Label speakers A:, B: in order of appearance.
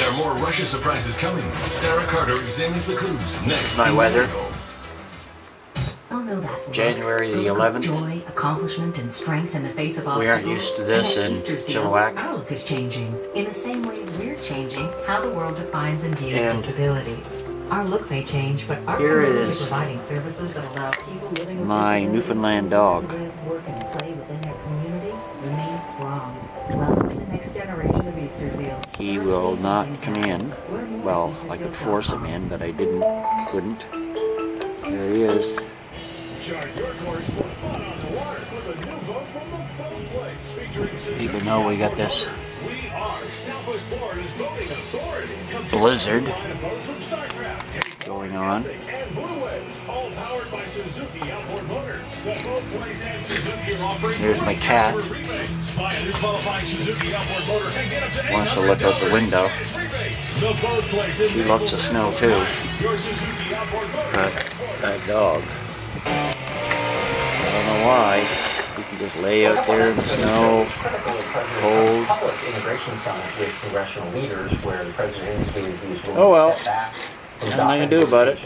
A: There are more Russia surprises coming. Sarah Carter examines the clues next.
B: My weather.
C: I'll know that.
B: January the 11th.
C: Joy, accomplishment, and strength in the face of
B: We aren't used to this in Chilliwack.
C: Our look is changing. In the same way we're changing how the world defines and views
B: And
C: disabilities. Our look may change, but our
B: here
C: community
B: is
C: providing services that allow people living with
B: my
C: disabilities
B: Newfoundland dog.
C: to live, work, and play within their community remains strong. Welcome to the next generation of Easter seals.
B: He will not come in. Well, I could force him in, but I couldn't. There he is. People know we got this blizzard going on. Here's my cat. Wants to look out the window. She loves the snow too. But that dog, I don't know why. You can just lay out there in the snow, cold. Oh well, nothing I can do about it.